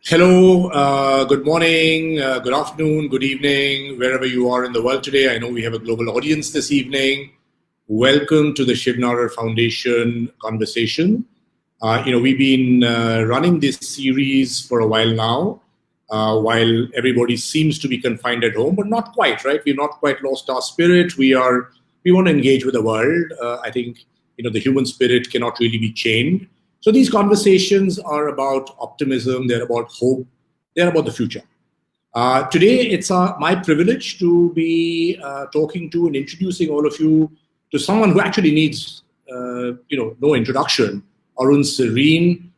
Hello, good morning, good afternoon, good evening, wherever you are in the world today. I know we have a global audience this evening. Welcome to the Shiv Nadar Foundation conversation. We've been running this series for a while now, while everybody seems to be confined at home, but not quite, right? We've not quite lost our spirit. We want to engage with the world. I think, the human spirit cannot really be chained. So these conversations are about optimism, they're about hope, they're about the future. Today, it's my privilege to be talking to and introducing all of you to someone who actually needs, no introduction. Arun Sarin,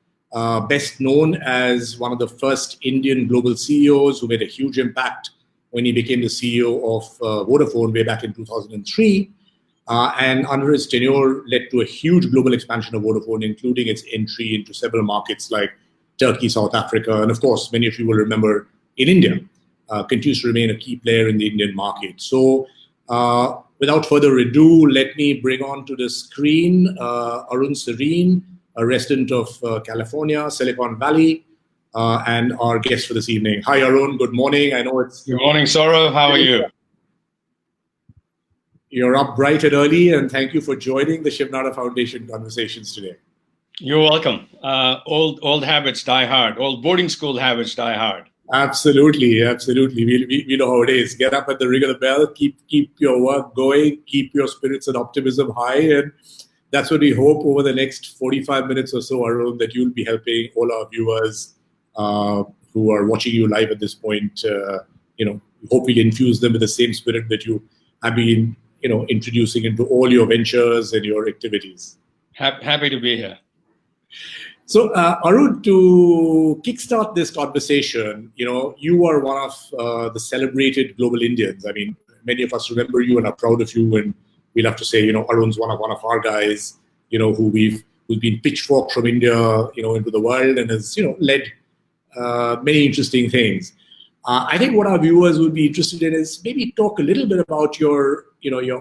best known as one of the first Indian global CEOs who made a huge impact when he became the CEO of Vodafone way back in 2003. And under his tenure led to a huge global expansion of Vodafone, including its entry into several markets like Turkey, South Africa, and of course, many of you will remember in India, continues to remain a key player in the Indian market. So without further ado, let me bring on to the screen Arun Sarin, a resident of California, Silicon Valley, and our guest for this evening. Hi, Arun. Good morning. I know it's... Good morning, Saurav. How are you? You're up bright and early, and thank you for joining the Shiv Nadar Foundation conversations today. You're welcome. Old habits die hard. Old boarding school habits die hard. Absolutely. We know how it is. Get up at the ring of the bell, keep your work going, keep your spirits and optimism high, and that's what we hope over the next 45 minutes or so, Arun, that you'll be helping all our viewers who are watching you live at this point. We hope we'll infuse them with the same spirit that you have been introducing into all your ventures and your activities. Happy to be here. So, Arun, to kickstart this conversation, you are one of the celebrated global Indians. I mean, many of us remember you and are proud of you, and we love to say, Arun's one of our guys, who's been pitchforked from India, into the world and has, led many interesting things. I think what our viewers would be interested in is maybe talk a little bit about your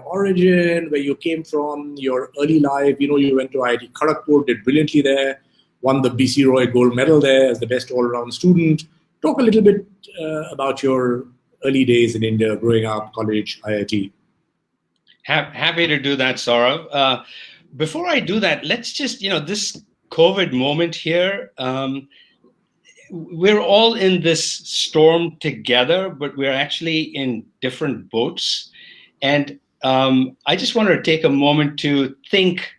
origin, where you came from, your early life. You went to IIT Kharagpur, did brilliantly there, won the BC Roy Gold Medal there as the best all-around student. Talk a little bit about your early days in India, growing up, college, IIT. Happy to do that, Saurav. Before I do that, let's just, this COVID moment here, we're all in this storm together, but we're actually in different boats. And I just wanted to take a moment to think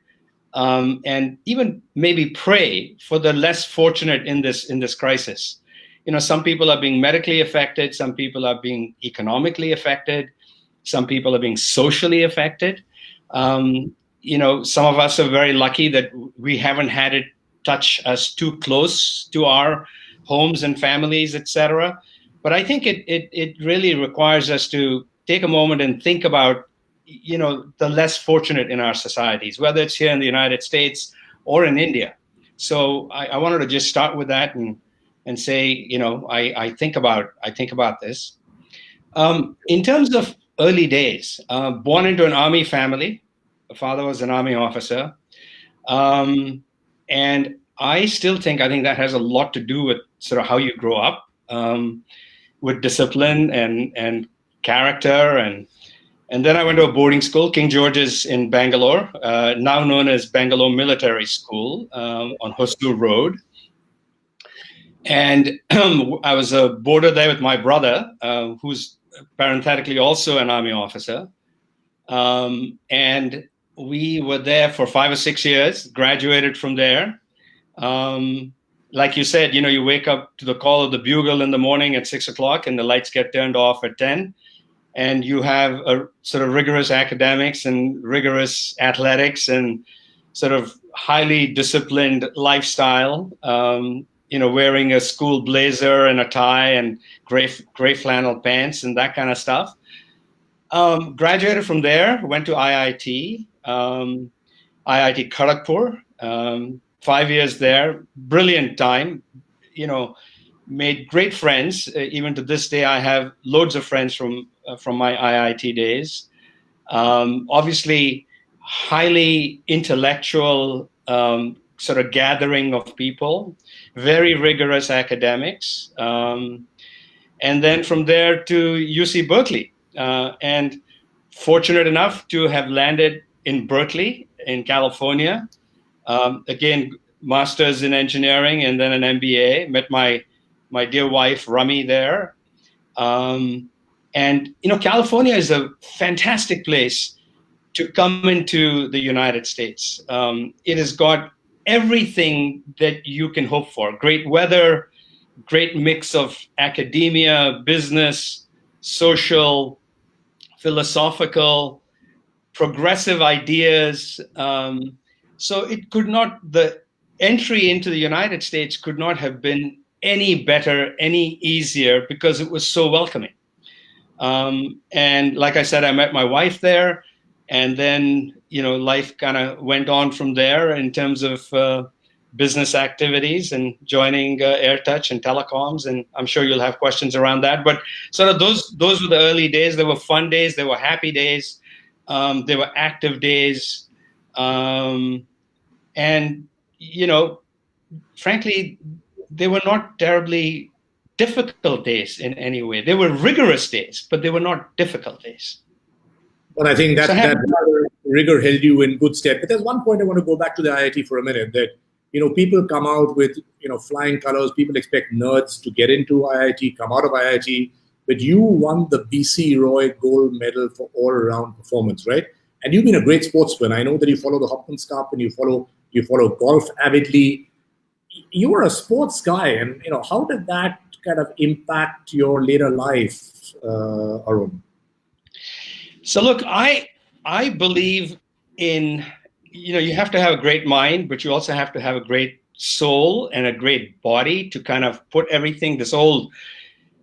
and even maybe pray for the less fortunate in this crisis. Some people are being medically affected, some people are being economically affected, some people are being socially affected. Some of us are very lucky that we haven't had it touch us too close to our homes and families, etc. But I think it really requires us to take a moment and think about, the less fortunate in our societies, whether it's here in the United States or in India. So I wanted to just start with that and say, I think about this. In terms of early days, born into an army family, the father was an army officer, and I think that has a lot to do with sort of how you grow up, with discipline and character. And then I went to a boarding school, King George's in Bangalore, now known as Bangalore Military School, on Hosur Road. And I was a boarder there with my brother, who's parenthetically also an army officer. And we were there for 5 or 6 years, graduated from there. Like you said, you wake up to the call of the bugle in the morning at 6 o'clock and the lights get turned off at 10. And you have a sort of rigorous academics and rigorous athletics and sort of highly disciplined lifestyle, wearing a school blazer and a tie and gray flannel pants and that kind of stuff. Graduated from there, went to IIT, IIT Kharagpur, 5 years there, brilliant time, made great friends. Even to this day, I have loads of friends from my IIT days. Obviously, highly intellectual, sort of gathering of people, very rigorous academics, and then from there to UC Berkeley, and fortunate enough to have landed in Berkeley in California. Again, master's in engineering and then an MBA. Met my dear wife Rami there, and California is a fantastic place to come into the United States. It has got everything that you can hope for: great weather, great mix of academia, business, social, philosophical, progressive ideas. So it could not, the entry into the United States could not have been any better, any easier, because it was so welcoming. And like I said, I met my wife there, and then, life kind of went on from there in terms of business activities and joining AirTouch and telecoms. And I'm sure you'll have questions around that. But sort of those were the early days. They were fun days. They were happy days. They were active days. And, frankly, they were not terribly difficult days in any way. They were rigorous days, but they were not difficult days. Well, I think that rigor held you in good stead. But there's one point I want to go back to the IIT for a minute, that people come out with flying colors. People expect nerds to get into IIT, come out of IIT, but you won the BC Roy Gold Medal for all-around performance, right? And you've been a great sportsman. I know that you follow the Hopkins Cup and you follow golf avidly. You were a sports guy, and how did that kind of impact your later life, Arun? So look, I believe in, you have to have a great mind, but you also have to have a great soul and a great body to kind of put everything, this old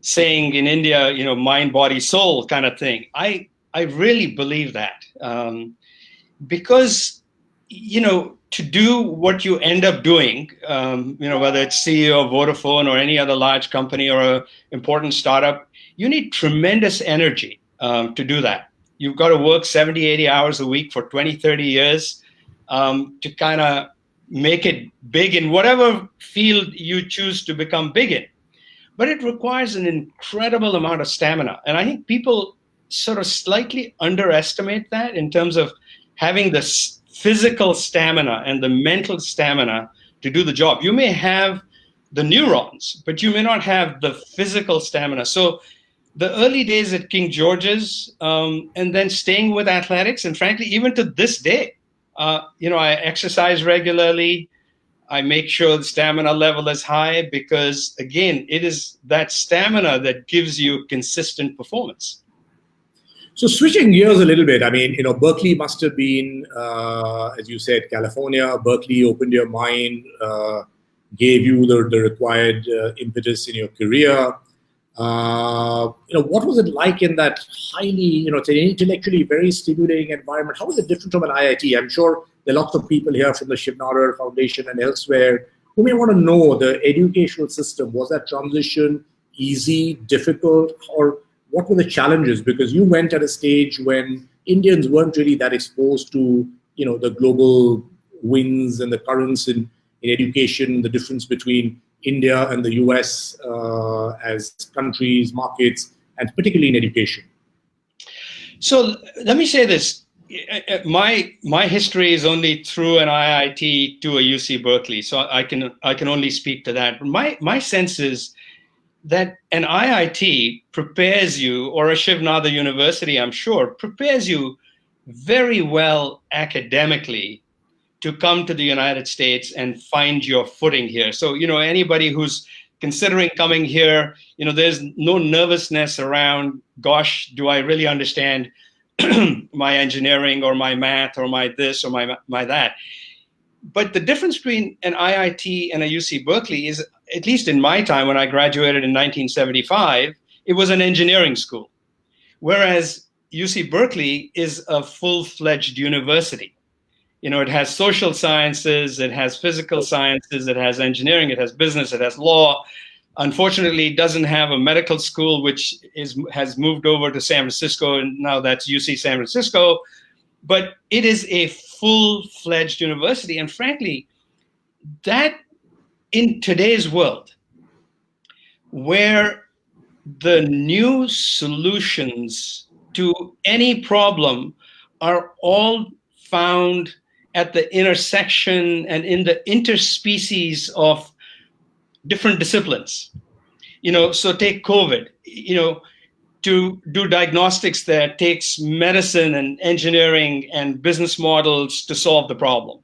saying in India, mind, body, soul kind of thing. I really believe that, because, to do what you end up doing, whether it's CEO of Vodafone or any other large company or an important startup, you need tremendous energy to do that. You've got to work 70, 80 hours a week for 20, 30 years to kind of make it big in whatever field you choose to become big in. But it requires an incredible amount of stamina. And I think people sort of slightly underestimate that in terms of having the physical stamina and the mental stamina to do the job. You may have the neurons, but you may not have the physical stamina. So the early days at King George's, and then staying with athletics, and frankly, even to this day, I exercise regularly. I make sure the stamina level is high because, again, it is that stamina that gives you consistent performance. So switching gears a little bit, I mean, Berkeley must have been, as you said, California. Berkeley opened your mind, gave you the required impetus in your career. What was it like in that highly, it's an intellectually very stimulating environment? How was it different from an IIT? I'm sure there are lots of people here from the Shiv Nadar Foundation and elsewhere who may want to know the educational system. Was that transition easy, difficult, or what were the challenges? Because you went at a stage when Indians weren't really that exposed to, the global winds and the currents in education, the difference between India and the US as countries, markets, and particularly in education. So let me say this. My history is only through an IIT to a UC Berkeley, so I can only speak to that. My sense is that an IIT prepares you, or a Shiv Nadar University, I'm sure, prepares you very well academically to come to the United States and find your footing here. So, anybody who's considering coming here, there's no nervousness around, gosh, do I really understand my engineering or my math or my this or my that? But the difference between an IIT and a UC Berkeley is, at least in my time when I graduated in 1975, it was an engineering school. Whereas UC Berkeley is a full-fledged university. It has social sciences, it has physical sciences, it has engineering, it has business, it has law. Unfortunately, it doesn't have a medical school, which has moved over to San Francisco, and now that's UC San Francisco. But it is a full-fledged university. And frankly, that in today's world, where the new solutions to any problem are all found at the intersection and in the interspecies of different disciplines. So take COVID, to do diagnostics there takes medicine and engineering and business models to solve the problem.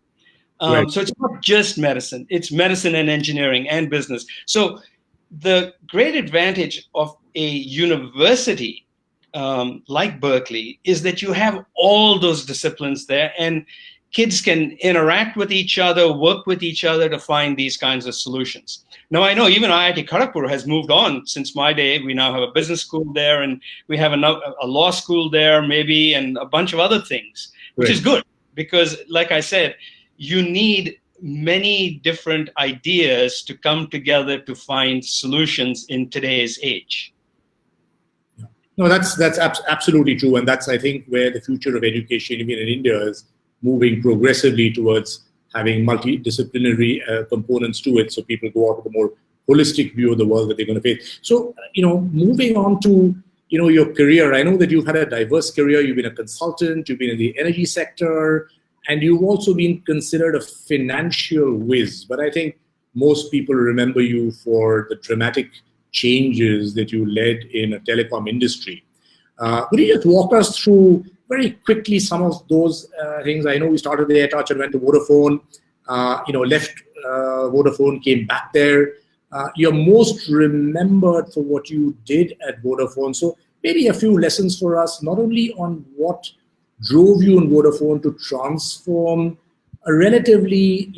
Right. So it's not just medicine, it's medicine and engineering and business. So the great advantage of a university like Berkeley is that you have all those disciplines there, and kids can interact with each other, work with each other to find these kinds of solutions. Now, I know even IIT Kharagpur has moved on since my day. We now have a business school there, and we have a law school there, maybe, and a bunch of other things, which is good because, like I said, you need many different ideas to come together to find solutions in today's age. No, that's absolutely true, and that's, I think, where the future of education, even in India, is moving progressively towards having multidisciplinary components to it, so people go out with a more holistic view of the world that they're going to face. So, moving on to your career, I know that you've had a diverse career. You've been a consultant, you've been in the energy sector, and you've also been considered a financial whiz. But I think most people remember you for the dramatic changes that you led in a telecom industry. Could you just walk us through very quickly some of those things? I know we started the Air Touch and went to Vodafone, left Vodafone, came back there. You're most remembered for what you did at Vodafone. So maybe a few lessons for us, not only on what drove you in Vodafone to transform a relatively,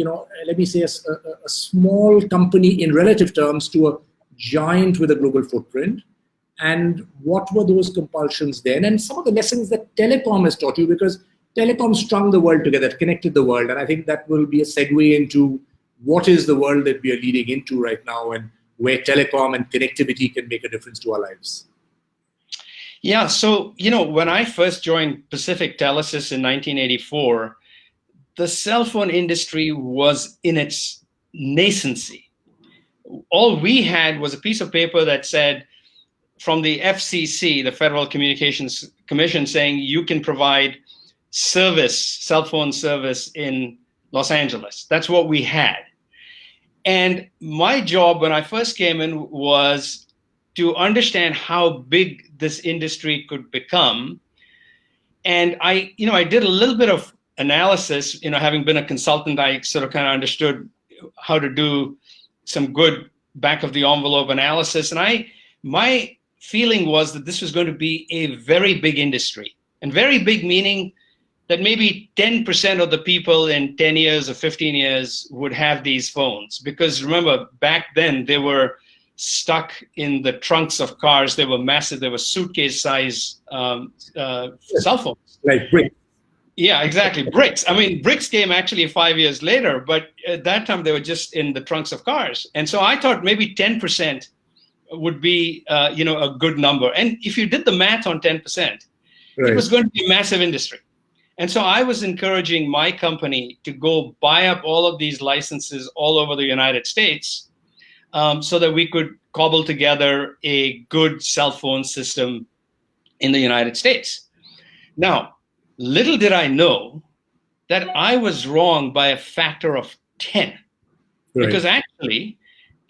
let me say, a small company in relative terms to a giant with a global footprint, and what were those compulsions then, and some of the lessons that telecom has taught you, because telecom strung the world together, connected the world, and I think that will be a segue into what is the world that we are leading into right now, and where telecom and connectivity can make a difference to our lives. Yeah, so, when I first joined Pacific Telesis in 1984, the cell phone industry was in its nascency. All we had was a piece of paper that said, from the FCC, the Federal Communications Commission, saying you can provide cell phone service in Los Angeles. That's what we had. And my job when I first came in was to understand how big this industry could become. And I did a little bit of analysis, having been a consultant, I sort of kind of understood how to do some good back of the envelope analysis. And my feeling was that this was going to be a very big industry, and very big meaning that maybe 10% of the people in 10 years or 15 years would have these phones. Because remember, back then they were stuck in the trunks of cars. They were massive. They were suitcase size cell phones. Like bricks. Yeah, exactly. Bricks. I mean, bricks came actually 5 years later, but at that time they were just in the trunks of cars. And so I thought maybe 10% would be, a good number. And if you did the math on 10%, it was going to be a massive industry. And so I was encouraging my company to go buy up all of these licenses all over the United States, so that we could cobble together a good cell phone system in the United States. Now, little did I know that I was wrong by a factor of 10, because actually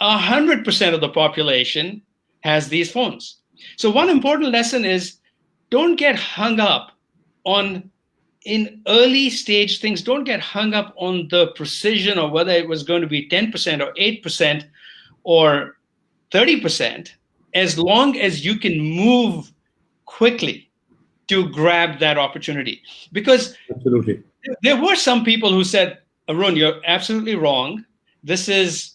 100% of the population has these phones. So one important lesson is, don't get hung up in early stage things. Don't get hung up on the precision or whether it was going to be 10% or 8% or 30%, as long as you can move quickly to grab that opportunity. Because absolutely, there were some people who said, Arun, you're absolutely wrong. This is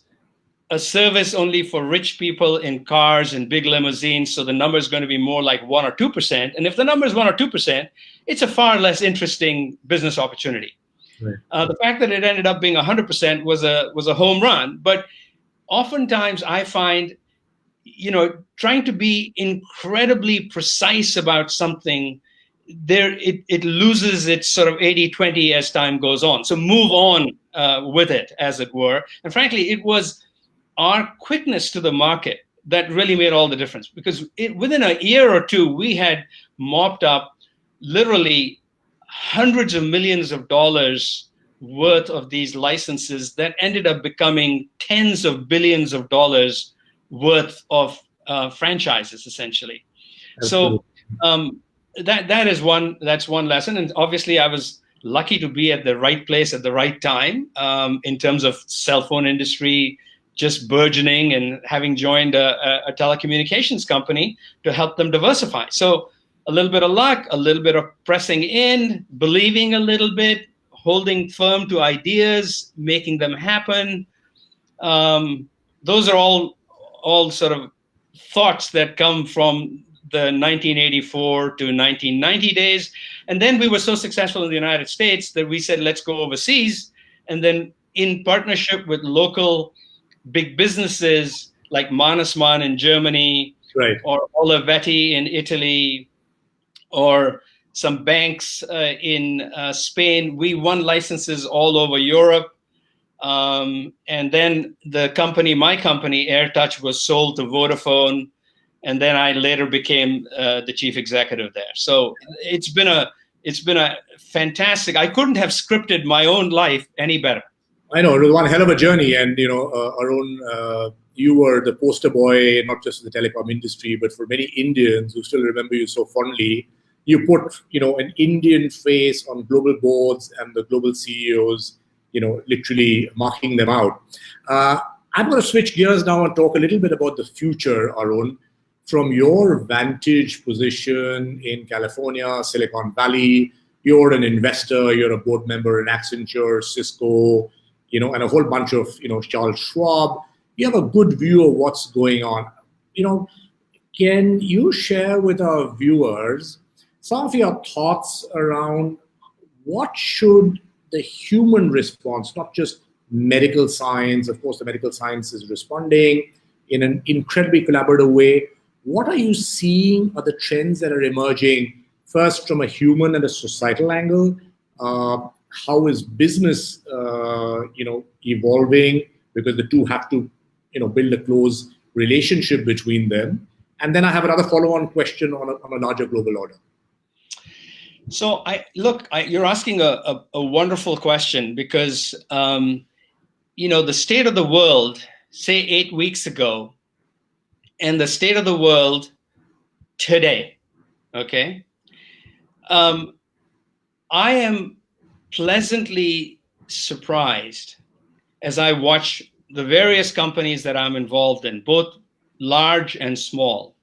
a service only for rich people in cars and big limousines, so the number is going to be more like 1 or 2%. And if the number is 1 or 2%, it's a far less interesting business opportunity. The fact that it ended up being 100% was a home run. But oftentimes I find, trying to be incredibly precise about something, it loses its sort of 80-20 as time goes on. So move on with it, as it were. And frankly, it was our quickness to the market that really made all the difference, because within a year or two, we had mopped up literally hundreds of millions of dollars worth of these licenses that ended up becoming tens of billions of dollars worth of franchises, essentially. Absolutely. So that's one lesson. And obviously, I was lucky to be at the right place at the right time, in terms of cell phone industry just burgeoning, and having joined a telecommunications company to help them diversify. So a little bit of luck, a little bit of pressing in, believing a little bit, holding firm to ideas, making them happen. Those are all sort of thoughts that come from the 1984 to 1990 days. And then we were so successful in the United States that we said, let's go overseas. And then in partnership with local big businesses like Mannesmann in Germany, Right. or Olivetti in Italy, or some banks in Spain, we won licenses all over Europe. And then my company, AirTouch, was sold to Vodafone. And then I later became the chief executive there. So it's been a fantastic. I couldn't have scripted my own life any better. I know, it was one hell of a journey. And, Arun, you were the poster boy, not just in the telecom industry, but for many Indians who still remember you so fondly. You put, an Indian face on global boards and the global CEOs, literally marking them out. I'm going to switch gears now and talk a little bit about the future, Arun. From your vantage position in California, Silicon Valley, you're an investor, you're a board member in Accenture, Cisco, and a whole bunch of, Charles Schwab. You have a good view of what's going on. Can you share with our viewers some of your thoughts around what should the human response, not just medical science, of course, the medical science is responding in an incredibly collaborative way. What are you seeing are the trends that are emerging, first from a human and a societal angle? How is business, evolving? Because the two have to, build a close relationship between them. And then I have another follow-on question on a larger global order. So you're asking a wonderful question, because, the state of the world, say 8 weeks ago, and the state of the world today, okay? I am pleasantly surprised as I watch the various companies that I'm involved in, both large and small,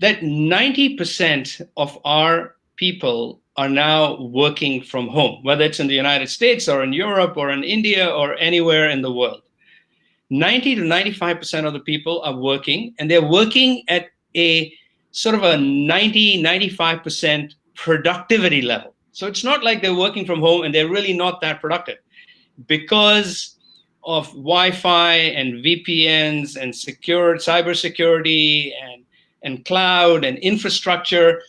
that 90% of our people are now working from home, whether it's in the United States or in Europe or in India or anywhere in the world. 90 to 95% of the people are working, and they're working at a sort of a 90, 95% productivity level. So it's not like they're working from home and they're really not that productive. Because of Wi-Fi and VPNs and cybersecurity and cloud and infrastructure,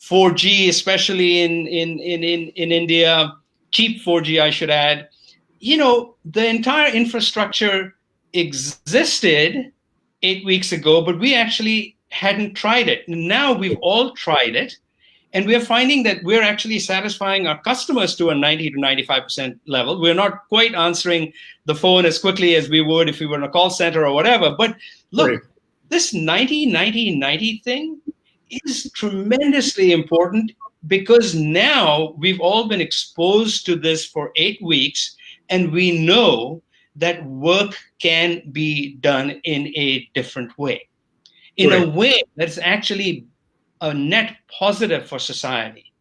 4G, especially in India, cheap 4G, I should add, the entire infrastructure existed 8 weeks ago, but we actually hadn't tried it. Now we've all tried it, and we're finding that we're actually satisfying our customers to a 90 to 95% level. We're not quite answering the phone as quickly as we would if we were in a call center or whatever. But look, right. This 90 thing is tremendously important, because now we've all been exposed to this for 8 weeks, and we know that work can be done in a different way, in a way that's actually a net positive for society.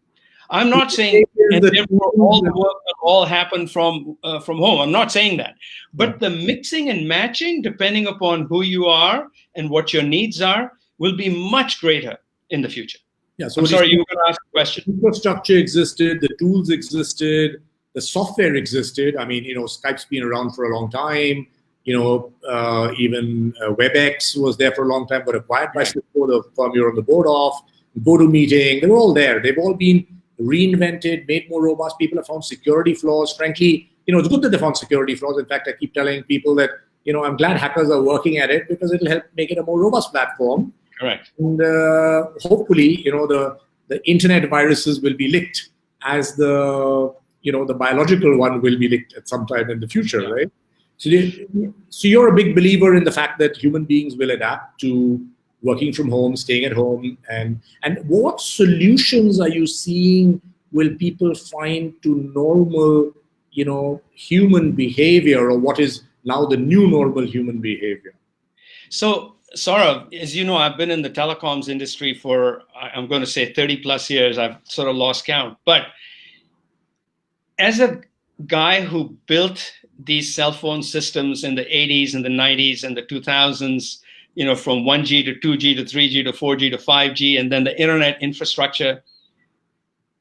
I'm not saying and therefore all the work will all happen from home. I'm not saying that. But the mixing and matching, depending upon who you are and what your needs are, will be much greater in the future. Yeah. So I'm sorry, you were going to ask a question. Infrastructure existed, the tools existed, the software existed. I mean, Skype's been around for a long time. Even WebEx was there for a long time, but acquired by Cisco, the firm you're on the board of. GoToMeeting, they're all there. They've all been reinvented, made more robust. People have found security flaws. Frankly, it's good that they found security flaws. In fact, I keep telling people that, I'm glad hackers are working at it because it'll help make it a more robust platform. Correct. And hopefully, the internet viruses will be licked as the biological one will be licked at some time in the future, right? So you're a big believer in the fact that human beings will adapt to working from home, staying at home, and what solutions are you seeing will people find to normal, human behavior, or what is now the new normal human behavior? So, Saurav, as you know, I've been in the telecoms industry for, I'm going to say 30 plus years. I've sort of lost count. But as a guy who built these cell phone systems in the 80s and the 90s and the 2000s, from 1G to 2G to 3G to 4G to 5G, and then the internet infrastructure,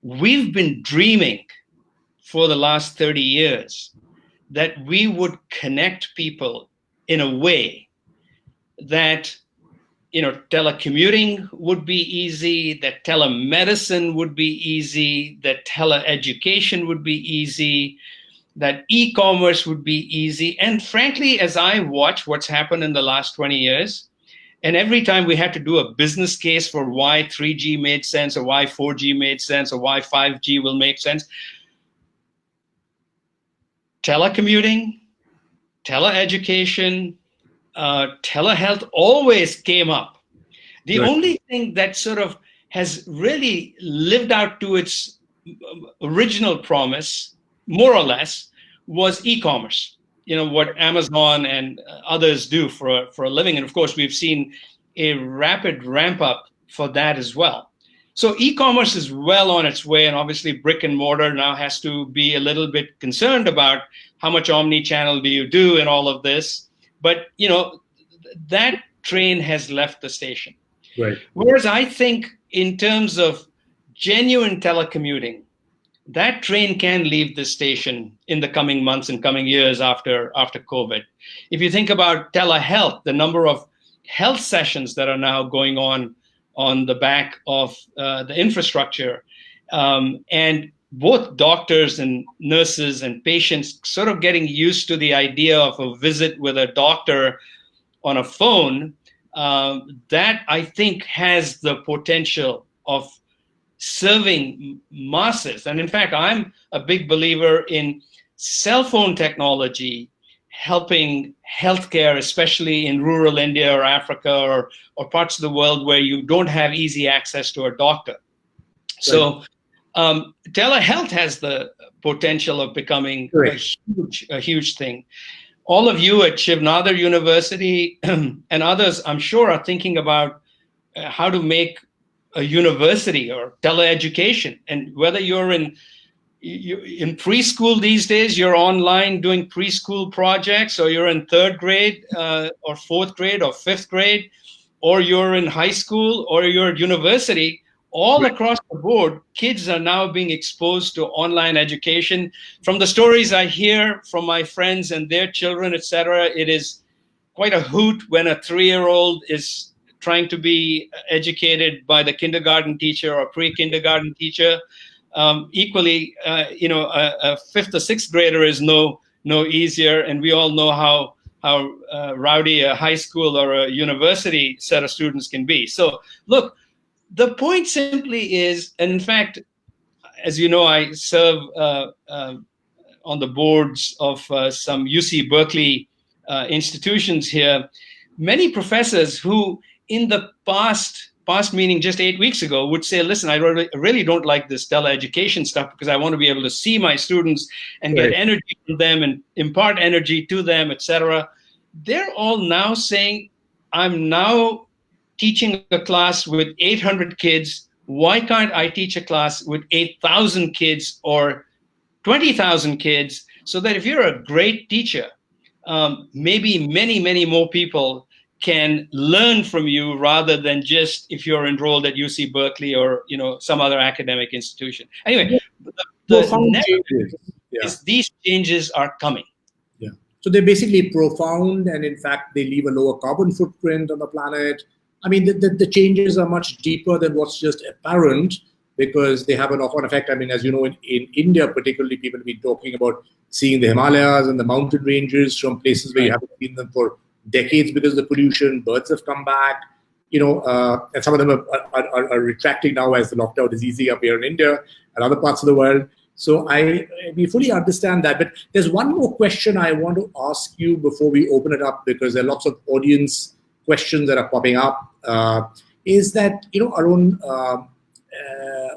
we've been dreaming for the last 30 years that we would connect people in a way that telecommuting would be easy, that telemedicine would be easy, that teleeducation would be easy, that e-commerce would be easy. And frankly, as I watch what's happened in the last 20 years, and every time we had to do a business case for why 3G made sense or why 4G made sense or why 5G will make sense, telecommuting, teleeducation, telehealth always came up. The only thing that sort of has really lived out to its original promise, more or less, was e-commerce. What Amazon and others do for a living. And of course, we've seen a rapid ramp up for that as well. So e-commerce is well on its way, and obviously brick and mortar now has to be a little bit concerned about how much omni-channel do you do and all of this. But, that train has left the station. Right. Whereas I think in terms of genuine telecommuting, that train can leave the station in the coming months and coming years after COVID. If you think about telehealth, the number of health sessions that are now going on the back of the infrastructure, and both doctors and nurses and patients sort of getting used to the idea of a visit with a doctor on a phone, that I think has the potential of serving masses. And in fact, I'm a big believer in cell phone technology helping healthcare, especially in rural India or Africa or parts of the world where you don't have easy access to a doctor. Right. So telehealth has the potential of becoming a huge thing. All of you at Shiv Nadar University and others, I'm sure, are thinking about how to make a university or teleeducation. And whether you're in preschool these days, you're online doing preschool projects, or you're in third grade or fourth grade or fifth grade, or you're in high school or you're at university, all across the board, kids are now being exposed to online education. From the stories I hear from my friends and their children, etc., it is quite a hoot when a 3-year-old is trying to be educated by the kindergarten teacher or pre-kindergarten teacher. Equally, a 5th or 6th grader is no easier, and we all know how rowdy a high school or a university set of students can be. So, look. The point simply is, and in fact, as you know, I serve on the boards of some Uc Berkeley institutions here. Many professors who in the past meaning just 8 weeks ago, would say, listen, I really don't like this teleeducation stuff because I want to be able to see my students and get energy from them and impart energy to them, etc. They're all now saying, I'm now teaching a class with 800 kids. Why can't I teach a class with 8,000 kids or 20,000 kids? So that if you're a great teacher, maybe many, many more people can learn from you rather than just if you're enrolled at UC Berkeley or some other academic institution. Anyway, these changes are coming. Yeah. So they're basically profound, and in fact, they leave a lower carbon footprint on the planet. I mean, the changes are much deeper than what's just apparent. because they have a knock-on effect. I mean, as you know, in India particularly, people have been talking about seeing the Himalayas and the mountain ranges from places where you haven't seen them for decades because of the pollution. Birds have come back, and some of them are retracting now as the lockdown is easing up here in India and other parts of the world. So we fully understand that. But there's one more question I want to ask you before we open it up, because there are lots of audience questions that are popping up. Is that, Arun,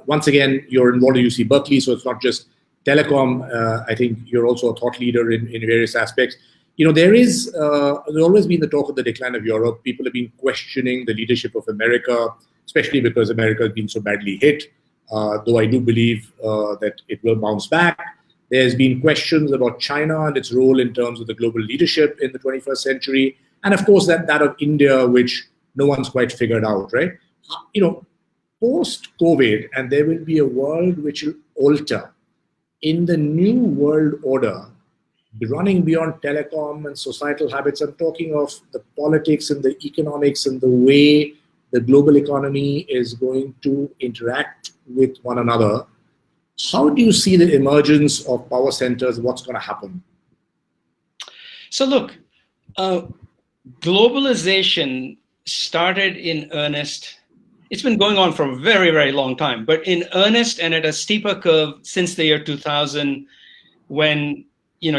once again, you're involved in UC Berkeley, so it's not just telecom. I think you're also a thought leader in various aspects. There's always been the talk of the decline of Europe. People have been questioning the leadership of America, especially because America has been so badly hit. Though I do believe that it will bounce back. There's been questions about China and its role in terms of the global leadership in the 21st century. And of course, that of India, which no one's quite figured out, right? Post-COVID, and there will be a world which will alter. In the new world order, running beyond telecom and societal habits, I'm talking of the politics and the economics and the way the global economy is going to interact with one another. How do you see the emergence of power centers? What's going to happen? So look, globalization started in earnest. It's been going on for a very, very long time, but in earnest and at a steeper curve since the year 2000, when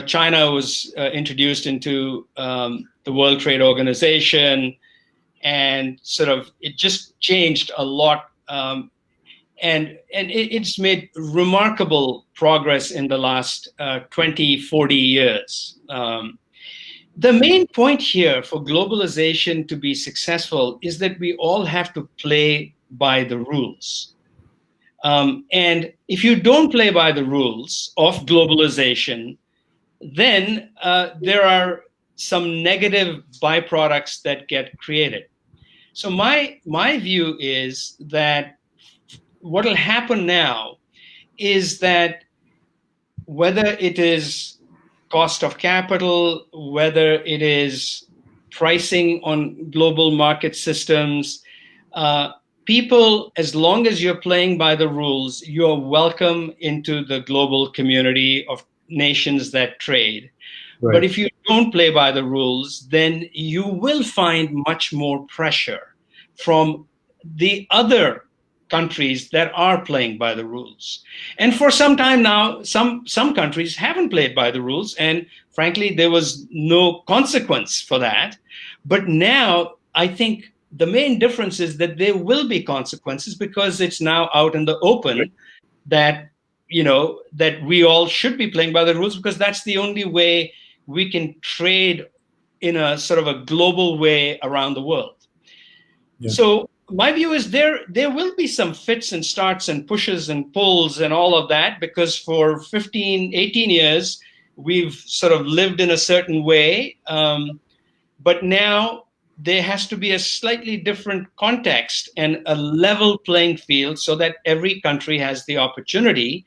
China was introduced into the World Trade Organization, and sort of it just changed a lot, and it's made remarkable progress in the last 20, 40 years. The main point here for globalization to be successful is that we all have to play by the rules. And if you don't play by the rules of globalization, then there are some negative byproducts that get created. So my view is that what will happen now is that whether it is cost of capital, whether it is pricing on global market systems, people, as long as you're playing by the rules, you're welcome into the global community of nations that trade. Right. But if you don't play by the rules, then you will find much more pressure from the other countries that are playing by the rules. And for some time now, some countries haven't played by the rules, and frankly, there was no consequence for that. But now, I think the main difference is that there will be consequences, because it's now out in the open that that we all should be playing by the rules, because that's the only way we can trade in a sort of a global way around the world. Yeah. So my view is there will be some fits and starts and pushes and pulls and all of that, because for 15, 18 years, we've sort of lived in a certain way. But now there has to be a slightly different context and a level playing field, so that every country has the opportunity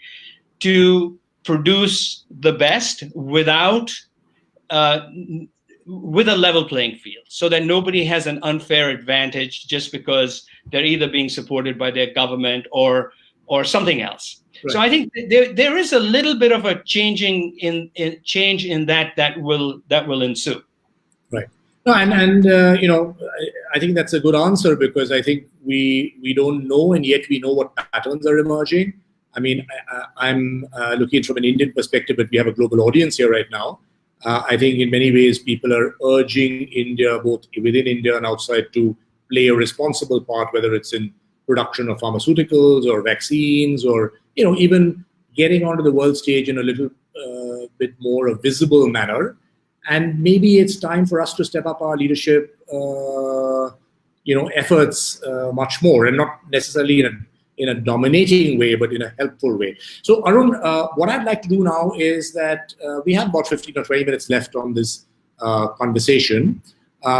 to produce the best with a level playing field, so that nobody has an unfair advantage just because they're either being supported by their government or something else. Right. So I think there is a little bit of a change in that will ensue. Right. No, and I think that's a good answer, because I think we don't know, and yet we know what patterns are emerging. I mean, I'm looking from an Indian perspective, but we have a global audience here right now. I think in many ways people are urging India, both within India and outside, to play a responsible part, whether it's in production of pharmaceuticals or vaccines, or even getting onto the world stage in a little bit more a visible manner. And maybe it's time for us to step up our leadership, efforts much more, and not necessarily in a dominating way, but in a helpful way. So Arun, what I'd like to do now is that we have about 15 or 20 minutes left on this conversation.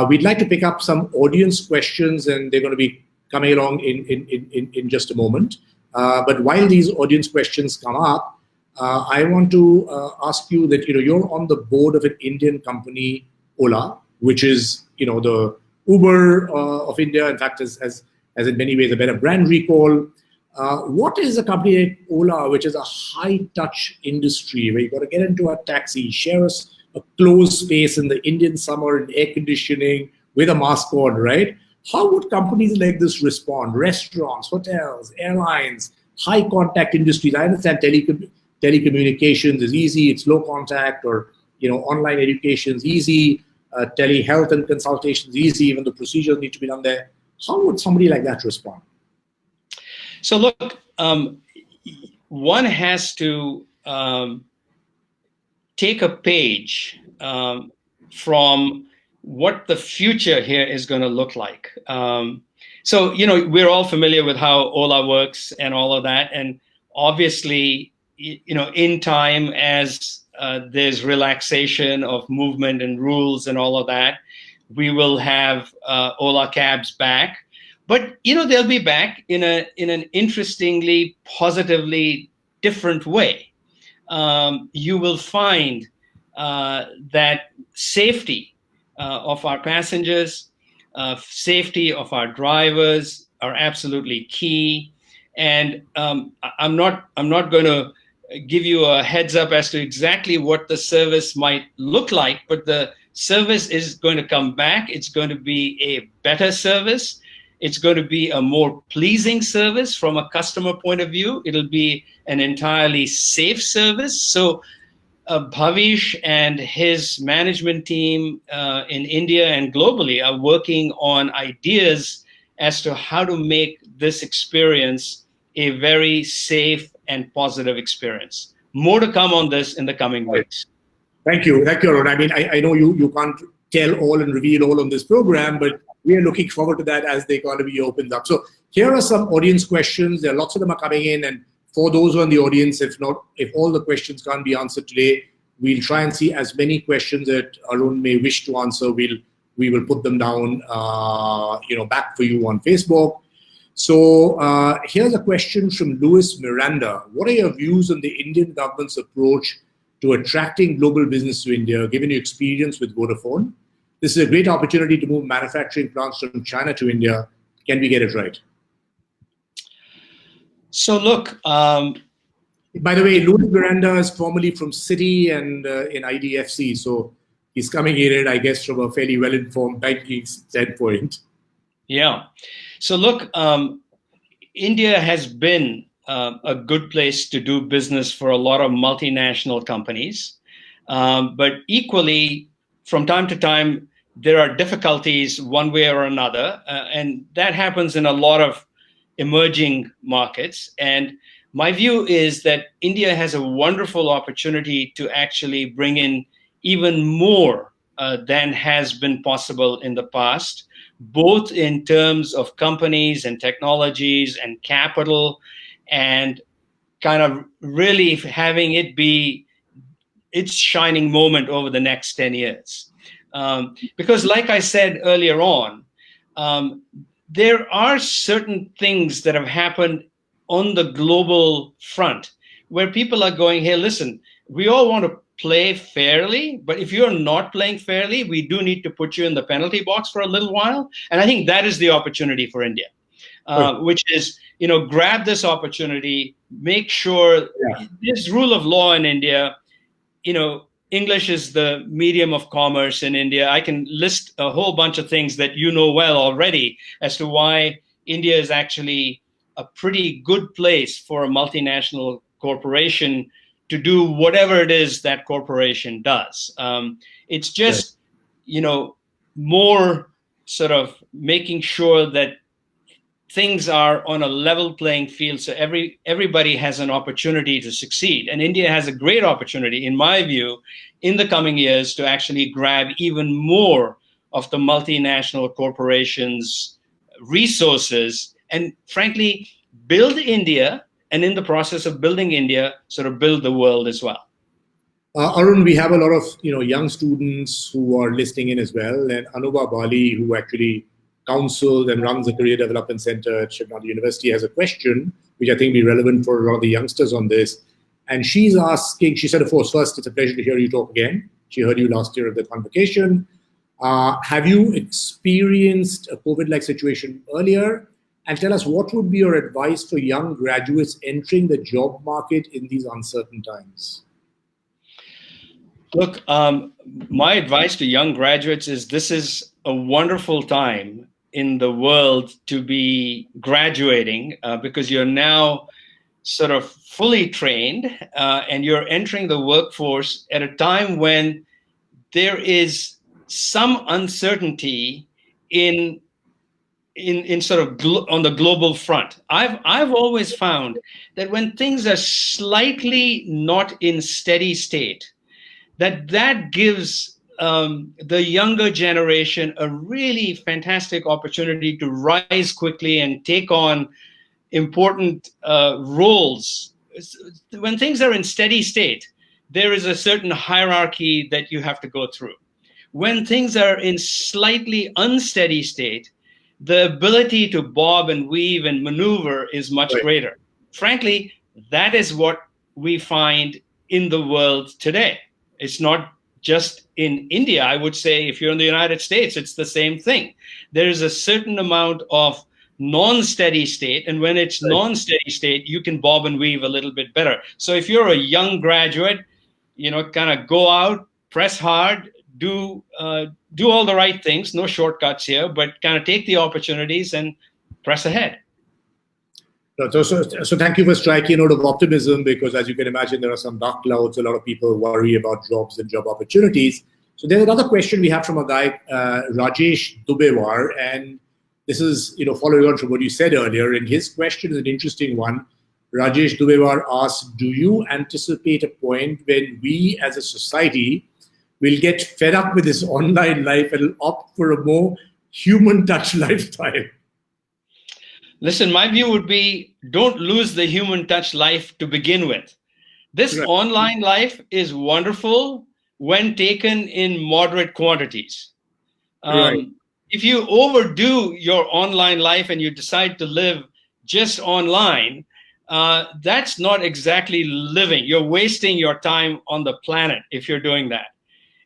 We'd like to pick up some audience questions, and they're going to be coming along in just a moment. But while these audience questions come up, I want to ask you that you're on the board of an Indian company, Ola, which is the Uber of India. In fact, has in many ways a better brand recall. What is a company like Ola, which is a high-touch industry where you got to get into a taxi, share a closed space in the Indian summer in air conditioning with a mask on, right? How would companies like this respond? Restaurants, hotels, airlines, high-contact industries. I understand telecommunications is easy; it's low contact, or online education is easy. Telehealth and consultation is easy; even the procedures need to be done there. How would somebody like that respond? So look, one has to take a page from what the future here is going to look like. So, we're all familiar with how Ola works and all of that. And obviously, in time, as there's relaxation of movement and rules and all of that, we will have Ola cabs back. But, they'll be back in an interestingly, positively different way. You will find that safety of our passengers, safety of our drivers are absolutely key. And I'm not going to give you a heads up as to exactly what the service might look like, but the service is going to come back. It's going to be a better service. It's going to be a more pleasing service from a customer point of view. It'll be an entirely safe service. So Bhavish and his management team in India and globally are working on ideas as to how to make this experience a very safe and positive experience. More to come on this in the coming weeks. Thank you, Arun. I mean, I know you can't tell all and reveal all on this program, but we are looking forward to that as the economy opens up. So here are some audience questions. There are lots of them are coming in, and for those who are in the audience, if all the questions can't be answered today, we'll try and see as many questions that Arun may wish to answer. We will put them down, back for you on Facebook. So here's a question from Louis Miranda. What are your views on the Indian government's approach to attracting global business to India, given your experience with Vodafone? This is a great opportunity to move manufacturing plants from China to India. Can we get it right? So look, by the way, Louis Miranda is formerly from Citi and in IDFC, so he's coming in, I guess, from a fairly well-informed banking standpoint. Yeah. So look, India has been a good place to do business for a lot of multinational companies, but equally, from time to time, there are difficulties one way or another, and that happens in a lot of emerging markets. And my view is that India has a wonderful opportunity to actually bring in even more than has been possible in the past, both in terms of companies and technologies and capital, and kind of really having it be its shining moment over the next 10 years. Because like I said earlier on, there are certain things that have happened on the global front where people are going, hey, listen, we all want to play fairly, but if you're not playing fairly, we do need to put you in the penalty box for a little while. And I think that is the opportunity for India, which is, grab this opportunity, make sure this rule of law in India, English is the medium of commerce in India. I can list a whole bunch of things that you know well already as to why India is actually a pretty good place for a multinational corporation to do whatever it is that corporation does. It's just, more sort of making sure that things are on a level playing field, so everybody has an opportunity to succeed. And India has a great opportunity, in my view, in the coming years to actually grab even more of the multinational corporations' resources and, frankly, build India, and in the process of building India, sort of build the world as well. Arun, we have a lot of young students who are listening in as well, and Anuba Bali, who actually counsels and runs a career development center at Shiv University, has a question which I think will be relevant for a lot of the youngsters on this. And she's asking, she said, of course, first, it's a pleasure to hear you talk again. She heard you last year at the convocation. Have you experienced a COVID-like situation earlier? and tell us what would be your advice for young graduates entering the job market in these uncertain times. Look, my advice to young graduates is this is a wonderful time in the world to be graduating because you're now sort of fully trained and you're entering the workforce at a time when there is some uncertainty in sort of on the global front. I've always found that when things are slightly not in steady state, that gives the younger generation a really fantastic opportunity to rise quickly and take on important roles. When things are in steady state, there is a certain hierarchy that you have to go through. When things are in slightly unsteady state, the ability to bob and weave and maneuver is much greater. Frankly, that is what we find in the world today. It's not just in India. I would say if you're in the United States, it's the same thing. There is a certain amount of non-steady state, and when it's non-steady state, you can bob and weave a little bit better. So if you're a young graduate, kind of go out, press hard, do all the right things, no shortcuts here, but kind of take the opportunities and press ahead. So thank you for striking a note of optimism, because as you can imagine, there are some dark clouds. A lot of people worry about jobs and job opportunities. So there's another question we have from a guy, Rajesh Dubewar, and this is following on from what you said earlier. And his question is an interesting one. Rajesh Dubewar asks, do you anticipate a point when we as a society will get fed up with this online life and will opt for a more human touch lifestyle? Listen, my view would be don't lose the human touch life to begin with. This online life is wonderful when taken in moderate quantities. If you overdo your online life and you decide to live just online, that's not exactly living. You're wasting your time on the planet if you're doing that.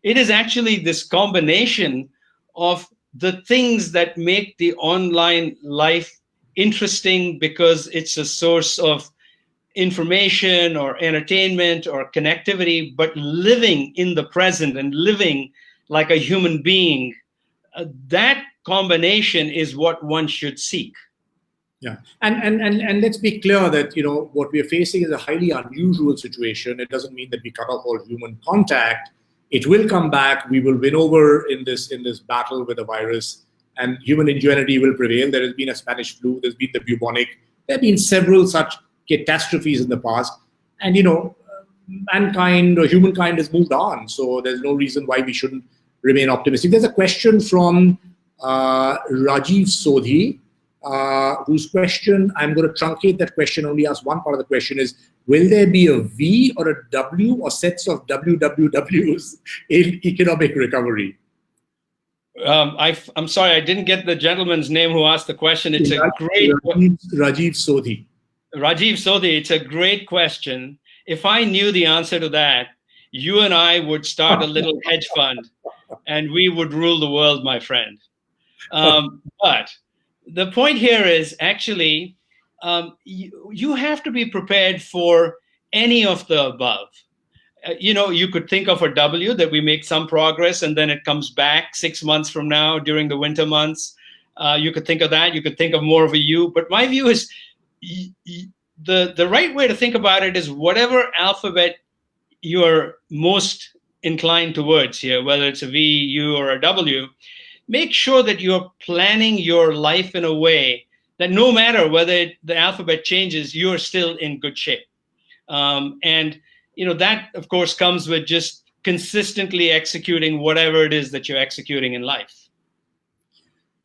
It is actually this combination of the things that make the online life interesting, because it's a source of information or entertainment or connectivity, but living in the present and living like a human being, that combination is what one should seek. Yeah, and let's be clear that what we are facing is a highly unusual situation. It doesn't mean that we cut off all human contact. It will come back. We will win over in this battle with the virus, and human ingenuity will prevail. There has been a Spanish flu. There's been the bubonic. There have been several such catastrophes in the past, and mankind or humankind has moved on. So there's no reason why we shouldn't remain optimistic. There's a question from Rajiv Sodhi, whose question, I'm going to truncate that question, only ask one part of the question is, will there be a V or a W or sets of WWWs in economic recovery? I'm sorry, I didn't get the gentleman's name who asked the question. It's a great Rajiv Sodhi. Rajiv Sodhi, it's a great question. If I knew the answer to that, you and I would start a little hedge fund and we would rule the world, my friend. But the point here is actually you have to be prepared for any of the above. You could think of a W, that we make some progress and then it comes back 6 months from now during the winter months. You could think of that. You could think of more of a U. But my view is the right way to think about it is whatever alphabet you're most inclined towards here, whether it's a V, U, or a W, make sure that you're planning your life in a way that no matter whether the alphabet changes, you're still in good shape. And that, of course, comes with just consistently executing whatever it is that you're executing in life.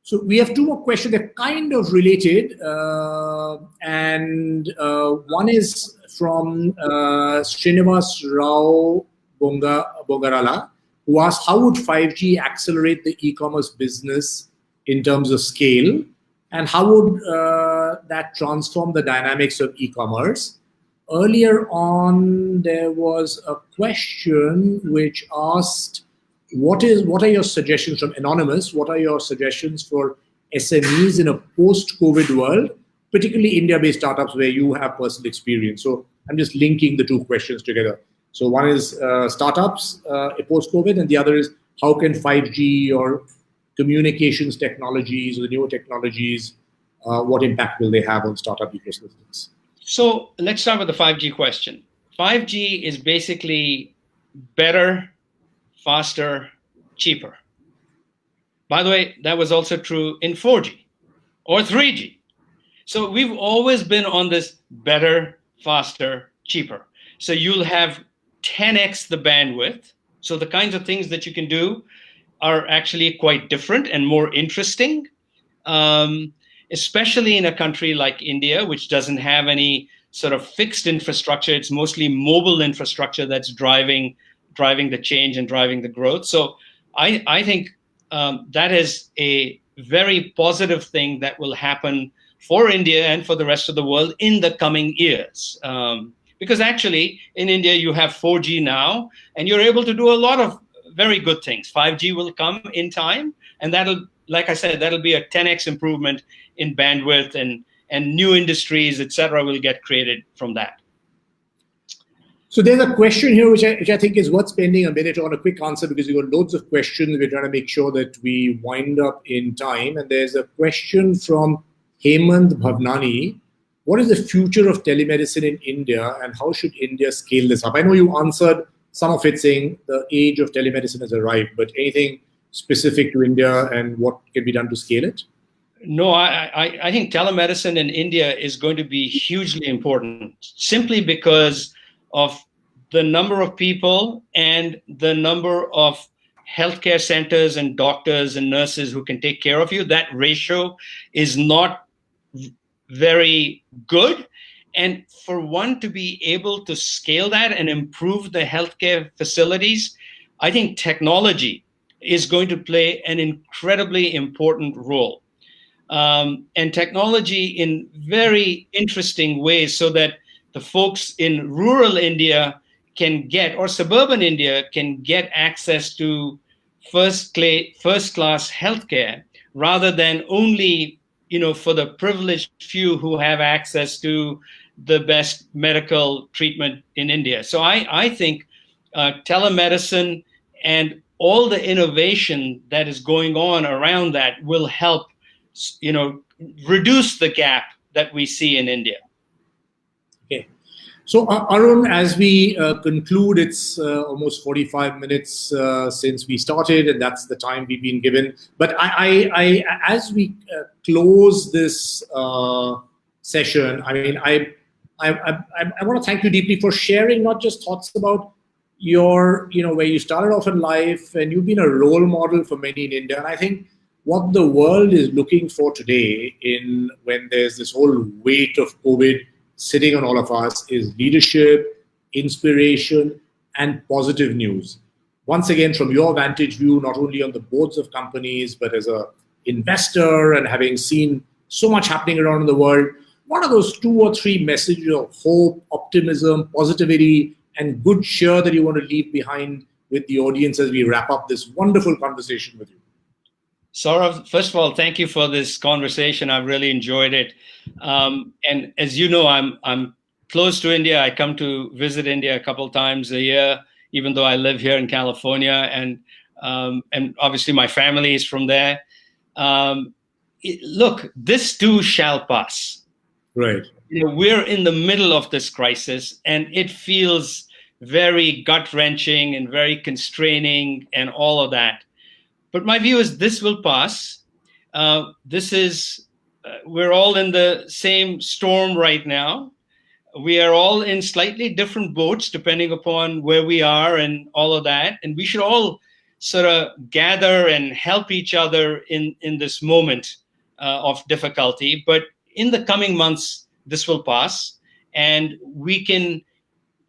So we have two more questions. They're kind of related. And one is from Srinivas Rao Bongarala, who asked, how would 5G accelerate the e-commerce business in terms of scale? And how would that transform the dynamics of e-commerce? Earlier on, there was a question which asked, what are your suggestions from Anonymous? What are your suggestions for SMEs in a post-COVID world, particularly India-based startups where you have personal experience? So I'm just linking the two questions together. So one is startups post-COVID, and the other is how can 5G or communications technologies or the newer technologies, what impact will they have on startup ecosystems? So let's start with the 5G question. 5G is basically better, faster, cheaper. By the way, that was also true in 4G or 3G. So we've always been on this better, faster, cheaper. So you'll have 10x the bandwidth. So the kinds of things that you can do are actually quite different and more interesting, especially in a country like India, which doesn't have any sort of fixed infrastructure. It's mostly mobile infrastructure that's driving the change and driving the growth. So I think that is a very positive thing that will happen for India and for the rest of the world in the coming years. Because actually, in India, you have 4G now, and you're able to do a lot of very good things. 5G will come in time, and that'll, like I said, that'll be a 10x improvement in bandwidth, and new industries, et cetera, will get created from that. So there's a question here which I think is worth spending a minute on, a quick answer, because you've got loads of questions. We're trying to make sure that we wind up in time. And there's a question from Hemant Bhavnani. What is the future of telemedicine in India, and how should India scale this up? I know you answered some of it saying the age of telemedicine has arrived, but anything specific to India and what can be done to scale it? No, I think telemedicine in India is going to be hugely important, simply because of the number of people and the number of healthcare centers and doctors and nurses who can take care of you. That ratio is not very good. And for one to be able to scale that and improve the healthcare facilities, I think technology is going to play an incredibly important role. And technology in very interesting ways, so that the folks in rural India can get, or suburban India can get access to first-class healthcare, rather than only, for the privileged few who have access to the best medical treatment in India. So I think telemedicine and all the innovation that is going on around that will help, reduce the gap that we see in India. Okay. So Arun, as we conclude, it's almost 45 minutes since we started, and that's the time we've been given. But I as we close this session, I mean, I want to thank you deeply for sharing not just thoughts about your, where you started off in life, and you've been a role model for many in India. And I think what the world is looking for today, when there's this whole weight of COVID sitting on all of us, is leadership, inspiration, and positive news. Once again, from your vantage view, not only on the boards of companies, but as an investor and having seen so much happening around in the world, what are those 2 or 3 messages of hope, optimism, positivity, and good cheer that you want to leave behind with the audience as we wrap up this wonderful conversation with you? Saurav, first of all, thank you for this conversation. I've really enjoyed it. And as you know, I'm close to India. I come to visit India a couple of times a year, even though I live here in California, and obviously my family is from there. Look, this too shall pass. Right. We're in the middle of this crisis, and it feels very gut-wrenching and very constraining and all of that. But my view is this will pass. We're all in the same storm right now. We are all in slightly different boats depending upon where we are and all of that. And we should all sort of gather and help each other in this moment of difficulty. But in the coming months, this will pass, and we can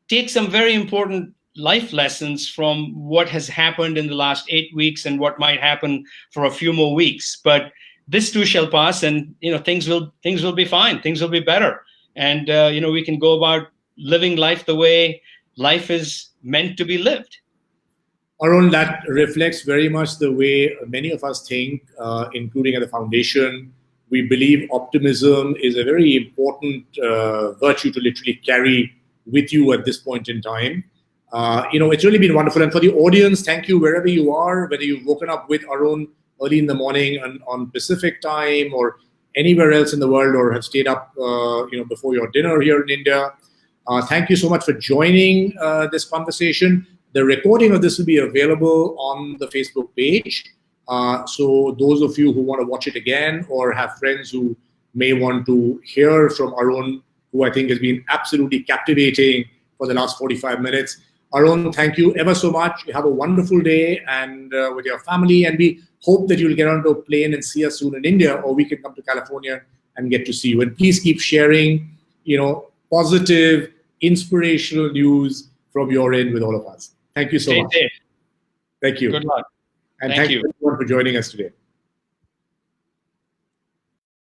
take some very important life lessons from what has happened in the last 8 weeks and what might happen for a few more weeks. But this too shall pass, and things will be fine. Things will be better, and we can go about living life the way life is meant to be lived. Arun, that reflects very much the way many of us think, including at the foundation. We believe optimism is a very important virtue to literally carry with you at this point in time. It's really been wonderful. And for the audience, thank you wherever you are, whether you've woken up with Arun early in the morning on Pacific time or anywhere else in the world, or have stayed up before your dinner here in India. Thank you so much for joining this conversation. The recording of this will be available on the Facebook page. So those of you who want to watch it again or have friends who may want to hear from Arun, who I think has been absolutely captivating for the last 45 minutes. Arun, thank you ever so much. Have a wonderful day and with your family. And we hope that you'll get onto a plane and see us soon in India, or we can come to California and get to see you. And please keep sharing, positive, inspirational news from your end with all of us. Thank you so much. Safe. Thank you. Good luck. And thank you everyone for joining us today.